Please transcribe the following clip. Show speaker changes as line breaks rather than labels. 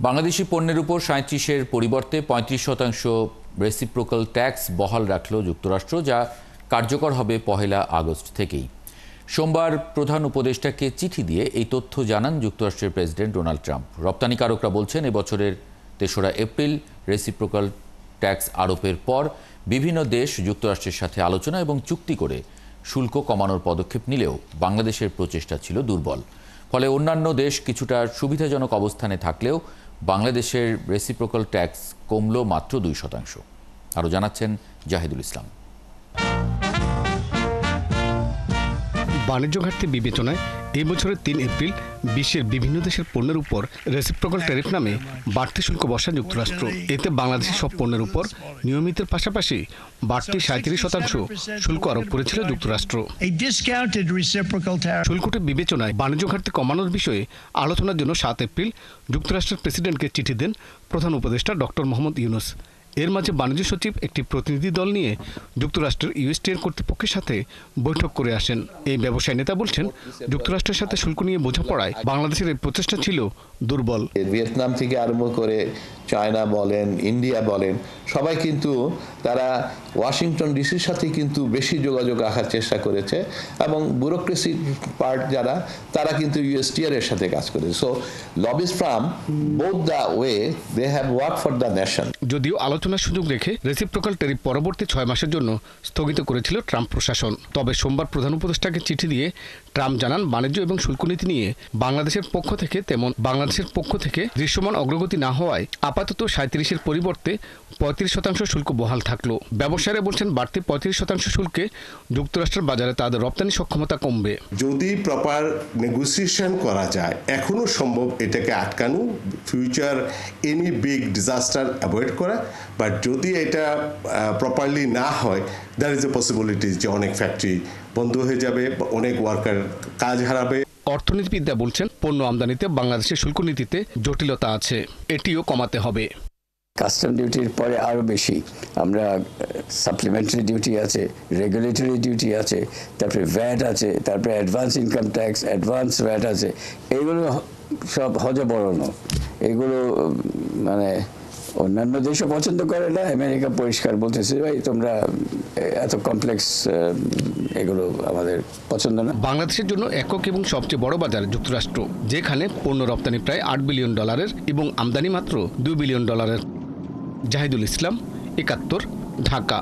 বাংলাদেশি পণ্যের উপর ৩৭-এর পরিবর্তে ৩৫% রেসিপ্রোকাল ট্যাক্স বহাল রাখল যুক্তরাষ্ট্র, যা কার্যকর হবে ১ আগস্ট থেকেই। সোমবার প্রধান উপদেষ্টাকে চিঠি দিয়ে এই তথ্য জানান যুক্তরাষ্ট্রের প্রেসিডেন্ট ডোনাল্ড ট্রাম্প। রপ্তানিকারকরা বলছেন, এবছরের ৩রা এপ্রিল রেসিপ্রোকাল ট্যাক্স আরোপের পর বিভিন্ন দেশ যুক্তরাষ্ট্রের সাথে আলোচনা এবং চুক্তি করে শুল্ক কমানোর পদক্ষেপ নিলেও বাংলাদেশের প্রচেষ্টা ছিল দুর্বল। ফলে অন্যান্য দেশ কিছুটা সুবিধাজনক অবস্থানে থাকলেও বাংলাদেশের রেসিপ্রোকাল ট্যাক্স কমল মাত্র ২%। আরও জানাচ্ছেন জাহিদুল ইসলাম।
বাণিজ্য ঘাটতি বিবেচনায় এই বছরের ৩ এপ্রিল বিশ্বের বিভিন্ন দেশের পণ্যের উপর রেসিপ্রোকাল ট্যারিফ নামে বাড়তি শুল্ক বসায় যুক্তরাষ্ট্র। এতে বাংলাদেশের সব পণ্যের উপর নিয়মিতের পাশাপাশি বাড়তি ৩৭% শুল্ক আরোপ করেছিল যুক্তরাষ্ট্র। শুল্কটি বিবেচনায় বাণিজ্য ঘাটতি কমানোর বিষয়ে আলোচনার জন্য ৭ এপ্রিল যুক্তরাষ্ট্রের প্রেসিডেন্টকে চিঠি দেন প্রধান উপদেষ্টা ডক্টর মোহাম্মদ ইউনূস। এর মাঝে বাণিজ্য সচিব একটি প্রতিনিধি দল নিয়ে যুক্তরাষ্ট্রের ইউএসটিআর কর্তৃপক্ষের সাথে বৈঠক করে আসেন। এই ব্যবসায়ী নেতা বলছেন, যুক্তরাষ্ট্রের সাথে শুল্ক নিয়ে বোঝাপড়ায় বাংলাদেশের এই প্রচেষ্টা ছিল দুর্বল।
ভিয়েতনাম থেকে আরম্ভ করে চায়না বলেন, ইন্ডিয়া বলেন, সবাই কিন্তু তারা ওয়াশিংটন ডিসির সাথে কিন্তু বেশি যোগাযোগ রাখার চেষ্টা করেছে এবং ব্যুরোক্রেসি পার্ট যারা তারা কিন্তু ইউএসটিআর এর সাথে কাজ করেছে। So lobbies from both the way they have work for the nation.
যদিও আলোচনার সুযোগ রেখে রেসিপ্রোকাল ট্যারিফ পরবর্তী ৬ মাসের জন্য স্থগিত করেছিল ট্রাম্প প্রশাসন। তবে সোমবার প্রধান উপদেষ্টাকে চিঠি দিয়ে ট্রাম্প জানান, বাণিজ্য এবং শুল্ক নীতি নিয়ে বাংলাদেশের পক্ষ থেকে দৃশ্যমান অগ্রগতি না হওয়ায় আপাতত ৩৭-এর পরিবর্তে ৩৫% শুল্ক বহাল থাকলো। ব্যবসায়ীরা বলছেন, বাড়তি ৩৫% শুল্কে যুক্তরাষ্ট্রের বাজারে তাদের রপ্তানি সক্ষমতা কমবে।
যদি প্রপার নেগোসিয়েশন করা যায়, এখনো সম্ভব এটাকে আটকানো, future any big disaster avoid করা। বাট যদি এটা প্রপারলি না হয়, দ্যার ইজ এ পসিবিলিটি যে অনেক ফ্যাক্টরি বন্ধ হয়ে যাবে, অনেক ওয়ার্কার কাজ হারাবে।
অর্থনীতিবিদরা বলছেন, পণ্য আমদানিতে বাংলাদেশের শুল্ক নীতিতে জটিলতা আছে, এটিও কমাতে হবে।
কাস্টম ডিউটির পরে আরও বেশি আমরা সাপ্লিমেন্টারি ডিউটি আছে, রেগুলেটরি ডিউটি আছে, তারপরে ভ্যাট আছে, তারপরে advance income tax, advance VAT আছে। এগুলো সব হজবরল, এগুলো মানে অন্যান্য দেশও পছন্দ করে না। আমেরিকা পরিষ্কার বলতেছে, ভাই তোমরা এত কমপ্লেক্স, এগুলো আমাদের পছন্দ না।
বাংলাদেশের জন্য একক এবং সবচেয়ে বড় বাজার যুক্তরাষ্ট্র, যেখানে পণ্য রপ্তানি প্রায় $৮ বিলিয়ন এবং আমদানি মাত্র $2 বিলিয়ন। জাহিদুল ইসলাম, ৭১, ঢাকা।